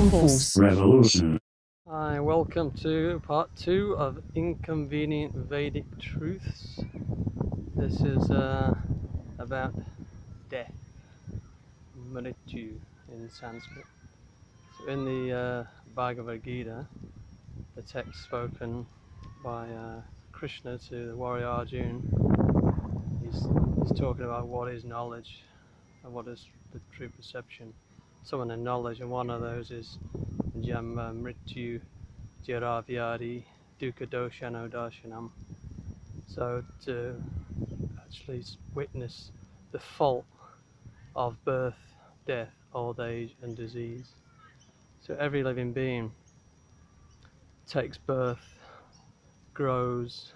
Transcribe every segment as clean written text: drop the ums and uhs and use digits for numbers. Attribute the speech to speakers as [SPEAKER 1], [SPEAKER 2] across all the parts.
[SPEAKER 1] Force Revolution.
[SPEAKER 2] Hi, welcome to part 2 of Inconvenient Vedic Truths. This is about death, Mrityu in Sanskrit. So in the Bhagavad-gita, the text spoken by Krishna to the warrior Arjuna, he's talking about what is knowledge and what is the true perception. Some of the knowledge, and one of those is Jam Mrityu Jaravyadi Dukkha Doshano Darshanam. So to actually witness the fault of birth, death, old age and disease. So every living being takes birth, grows,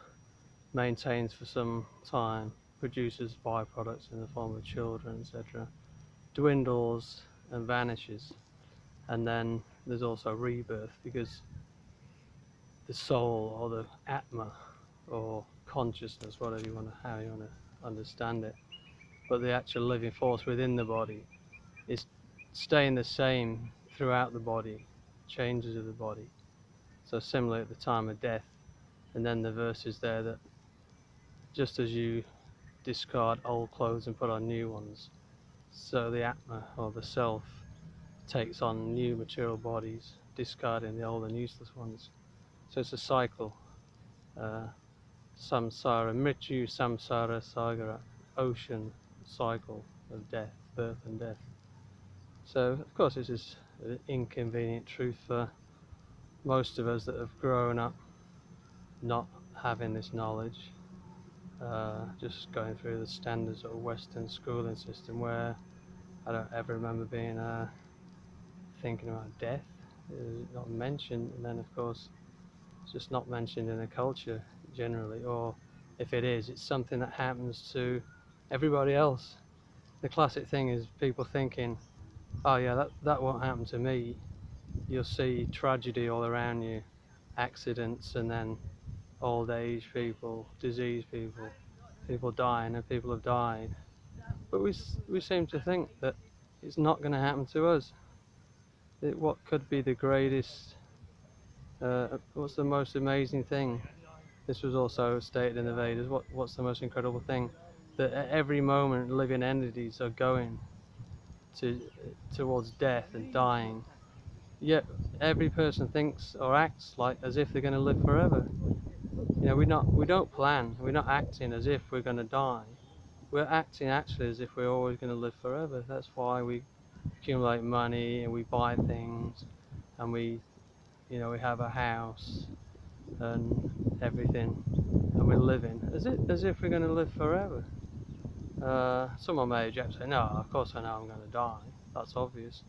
[SPEAKER 2] maintains for some time, produces byproducts in the form of children, etc., dwindles and vanishes, and then there's also rebirth, because the soul or the atma or consciousness, whatever you want to, how you want to understand it, but the actual living force within the body is staying the same throughout the body, changes of the body. So similar at the time of death. And then the verse is there that just as you discard old clothes and put on new ones, so the atma or the self takes on new material bodies, discarding the old and useless ones. So it's a cycle. Samsara, Mrityu Samsara Sagara, ocean cycle of death, birth and death. So of course this is an inconvenient truth for most of us that have grown up not having this knowledge, just going through the standard sort of Western schooling system, where I don't ever remember being thinking about death. It's not mentioned, and then of course it's just not mentioned in the culture generally, or if it is, it's something that happens to everybody else. The classic thing is people thinking, oh yeah, that won't happen to me. You'll see tragedy all around you, accidents, and then old age people, diseased people, people dying, and people have died. But we seem to think that it's not going to happen to us. What could be the greatest, what's the most amazing thing? This was also stated in the Vedas. What's the most incredible thing? That at every moment living entities are going towards death and dying. Yet every person thinks or acts like as if they're going to live forever. You know, we don't plan. We're not acting as if we're going to die. We're acting actually as if we're always going to live forever. That's why we accumulate money and we buy things, and we have a house and everything, and we're living as if we're going to live forever. Someone may object and say, no, of course I know I'm going to die, that's obvious,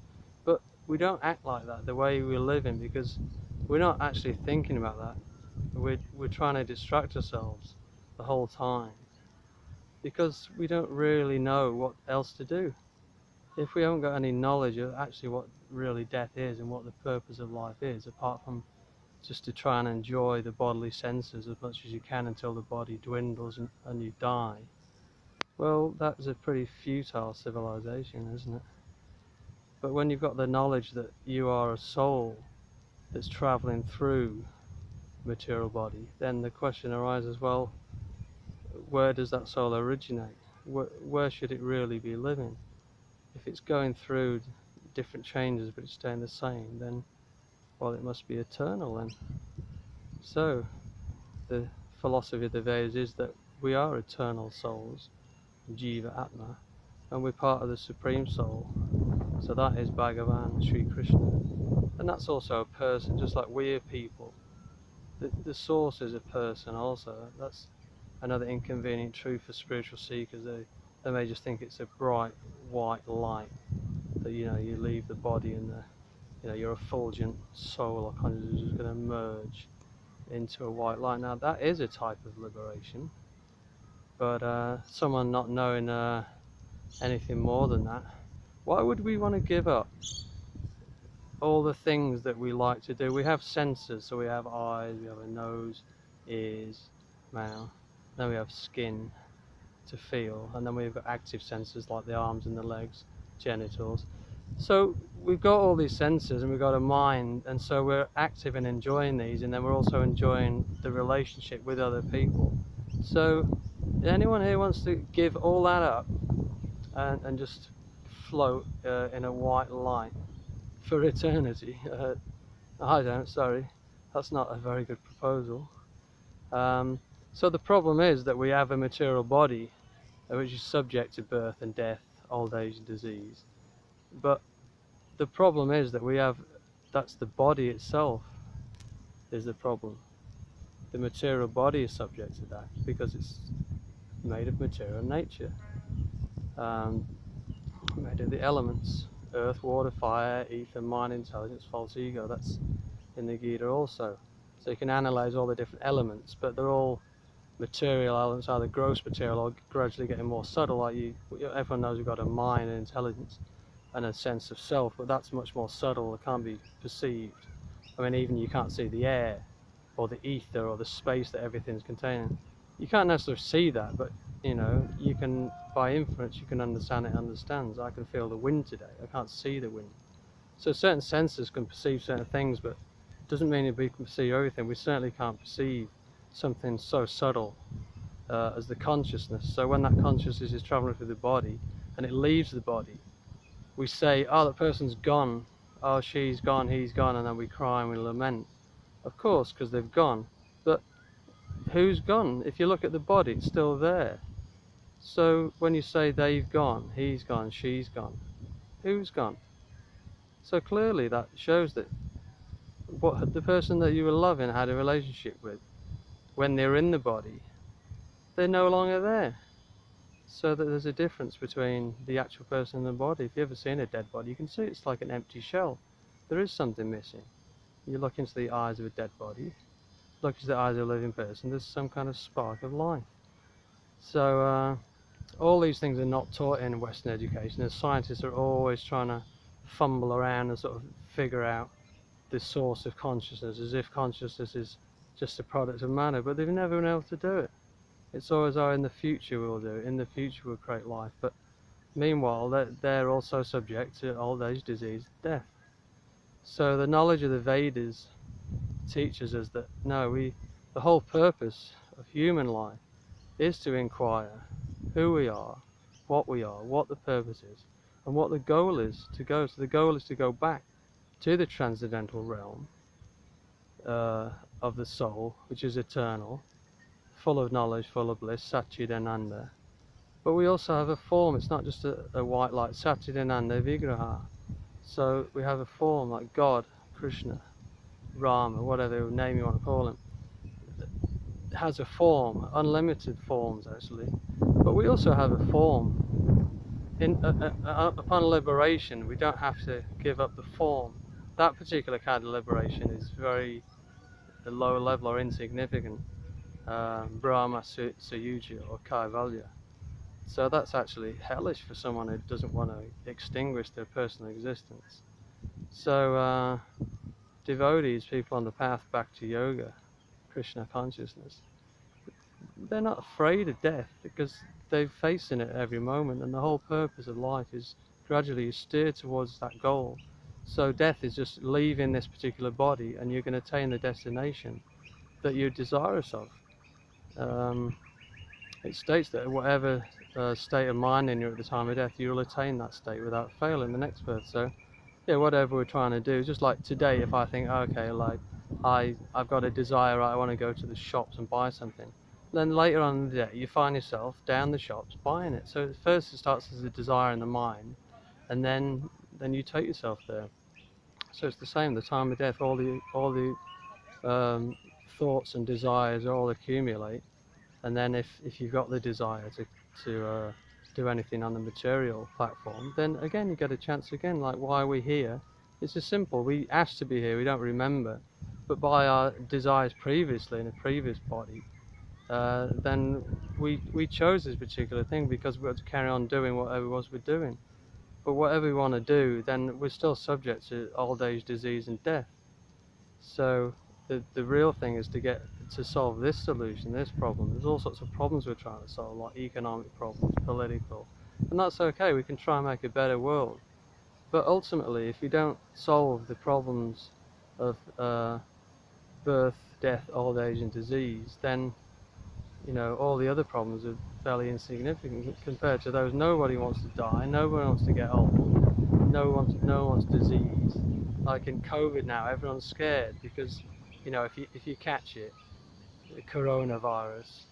[SPEAKER 2] but we don't act like that the way we're living, because we're not actually thinking about that. We're trying to distract ourselves the whole time, because we don't really know what else to do. If we haven't got any knowledge of actually what really death is and what the purpose of life is, apart from just to try and enjoy the bodily senses as much as you can until the body dwindles and you die, well, that's a pretty futile civilization, isn't it? But when you've got the knowledge that you are a soul that's traveling through material body, then the question arises, well, where does that soul originate? Where should it really be living? If it's going through different changes but it's staying the same, then, well, it must be eternal then. So the philosophy of the Vedas is that we are eternal souls, Jiva Atma, and we're part of the Supreme Soul. So that is Bhagavan, Sri Krishna. And that's also a person, just like we are people. The source is a person also. That's another inconvenient truth for spiritual seekers. They may just think it's a bright white light, that you leave the body and your effulgent soul or consciousness is going to merge into a white light. Now that is a type of liberation, but someone not knowing anything more than that, why would we want to give up all the things that we like to do? We have senses, so we have eyes, we have a nose, ears, mouth, then we have skin to feel, and then we've got active senses like the arms and the legs, genitals, So we've got all these senses and we've got a mind, and so we're active in enjoying these, and then we're also enjoying the relationship with other people. So anyone here wants to give all that up and just float in a white light for eternity? I don't, sorry. That's not a very good proposal. So the problem is that we have a material body which is subject to birth and death, old age and disease. But the problem is that that's the body itself is the problem. The material body is subject to that because it's made of material nature, made of the elements: earth, water, fire, ether, mind, intelligence, false ego. That's in the Gita also. So you can analyze all the different elements, but they're all material elements, either gross material or gradually getting more subtle. Like everyone knows we've got a mind and intelligence and a sense of self, but that's much more subtle. It can't be perceived. I mean, even you can't see the air or the ether or the space that everything's containing. You can't necessarily see that, but you know, you can, by inference, you can understand it understands. I can feel the wind today. I can't see the wind. So certain senses can perceive certain things, but it doesn't mean we can perceive everything. We certainly can't perceive something so subtle as the consciousness. So when that consciousness is traveling through the body and it leaves the body, we say, oh, that person's gone, oh, she's gone, he's gone, and then we cry and we lament. Of course, because they've gone. But who's gone? If you look at the body, it's still there. So when you say they've gone, he's gone, she's gone, who's gone? So clearly that shows that what the person that you were loving had a relationship with, when they're in the body, they're no longer there. So that there's a difference between the actual person and the body. If you've ever seen a dead body, you can see it's like an empty shell. There is something missing. You look into the eyes of a dead body, look into the eyes of a living person, there's some kind of spark of life. So all these things are not taught in Western education. The scientists are always trying to fumble around and sort of figure out the source of consciousness, as if consciousness is just a product of matter, but they've never been able to do it. It's always, oh, in the future we'll do it, in the future we'll create life. But meanwhile, they're also subject to old age, disease, death. So the knowledge of the Vedas teaches us that no, the whole purpose of human life is to inquire who we are, what the purpose is, and what the goal is to go. So the goal is to go back to the transcendental realm of the soul, which is eternal, full of knowledge, full of bliss, Satchidananda. But we also have a form. It's not just a white light, Satchidananda Vigraha. So we have a form like God, Krishna, Rama, whatever name you want to call him. It has a form, unlimited forms actually. But we also have a form. Upon liberation, we don't have to give up the form. That particular kind of liberation is very low level or insignificant. Brahma Sayuja or Kaivalya. So that's actually hellish for someone who doesn't want to extinguish their personal existence. So devotees, people on the path back to yoga, Krishna consciousness, they're not afraid of death because they're facing it every moment, and the whole purpose of life is gradually steered towards that goal. So death is just leaving this particular body and you're going to attain the destination that you're desirous of. It states that whatever state of mind in you at the time of death, you'll attain that state without fail in the next birth. So yeah, whatever we're trying to do, just like today, if I think, okay, like I've got a desire, I want to go to the shops and buy something, then later on in the day you find yourself down the shops buying it. So first it starts as a desire in the mind, and then you take yourself there. So it's the same, the time of death, all the thoughts and desires all accumulate, and then if you've got the desire to do anything on the material platform, then again you get a chance again. Like, why are we here? It's just simple. We asked to be here, we don't remember, but by our desires previously in a previous body, then we chose this particular thing because we had to carry on doing whatever it was we're doing. But whatever we want to do, then we're still subject to old age, disease and death. So the real thing is to solve this solution, this problem. There's all sorts of problems we're trying to solve, like economic problems, political, and that's okay. We can try and make a better world. But ultimately, if you don't solve the problems of birth, death, old age and disease, then all the other problems are fairly insignificant compared to those. Nobody wants to die, nobody wants to get old, no one wants disease. Like in COVID now, everyone's scared because if you catch it, the coronavirus,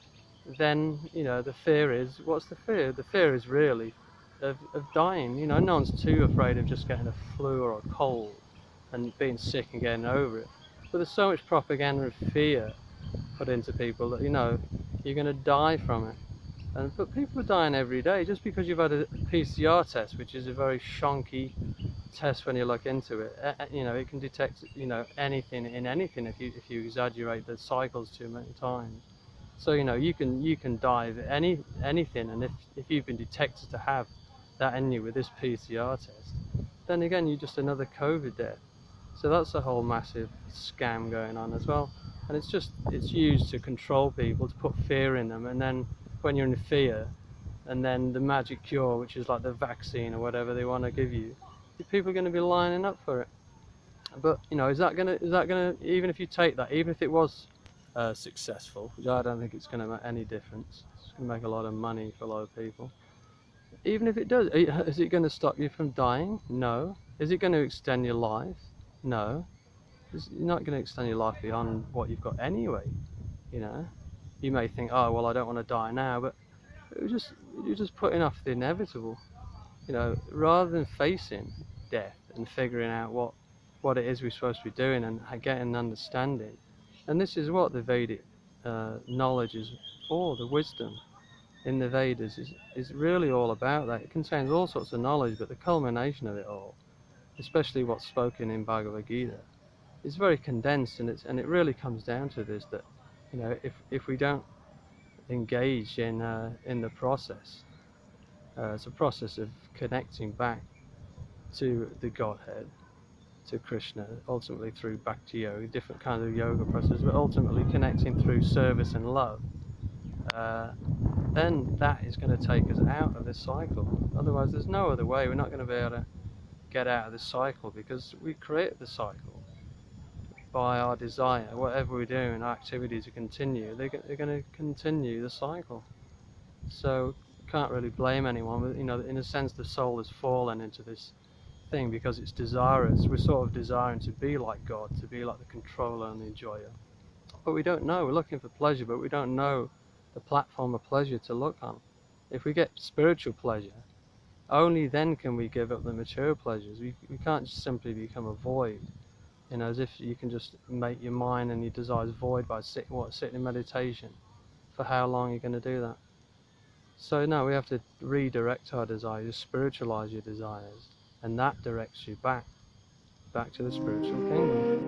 [SPEAKER 2] then the fear is, what's the fear? The fear is really of dying. No one's too afraid of just getting a flu or a cold and being sick and getting over it. But there's so much propaganda and fear put into people that you're going to die from it. But people are dying every day just because you've had a PCR test, which is a very shonky test when you look into it. It can detect anything in anything if you exaggerate the cycles too many times. So you can die of anything, and if you've been detected to have that in you with this PCR test, then again you're just another COVID death. So that's a whole massive scam going on as well, and it's used to control people, to put fear in them, and then when you're in fear, and then the magic cure, which is like the vaccine or whatever they want to give you, people are going to be lining up for it. But is that gonna even if you take that, even if it was successful, which I don't think it's going to make any difference, it's going to make a lot of money for a lot of people. Even if it does, is it going to stop you from dying? No. Is it going to extend your life? No. It's not going to extend your life beyond what you've got anyway. You may think, oh well, I don't want to die now, but you're just putting off the inevitable. Rather than facing death and figuring out what it is we're supposed to be doing and getting an understanding. And this is what the Vedic knowledge is for. The wisdom in the Vedas is really all about that. It contains all sorts of knowledge, but the culmination of it all, especially what's spoken in Bhagavad-gita, is very condensed, and it really comes down to this, that if we don't engage in the process, it's a process of connecting back to the Godhead, to Krishna, ultimately through Bhakti Yoga, different kinds of yoga processes, but ultimately connecting through service and love, then that is going to take us out of this cycle. Otherwise, there's no other way. We're not going to be able to get out of this cycle, because we create the cycle by our desire. Whatever we're doing, our activities to continue, they're going to continue the cycle. So can't really blame anyone, but in a sense the soul has fallen into this thing because it's desirous. We're sort of desiring to be like God, to be like the controller and the enjoyer, but we don't know. We're looking for pleasure, but we don't know the platform of pleasure to look on. If we get spiritual pleasure, only then can we give up the material pleasures. We can't just simply become a void, as if you can just make your mind and your desires void by sitting in meditation. For how long are you going to do that? So no, we have to redirect our desires, spiritualize your desires, and that directs you back to the spiritual kingdom.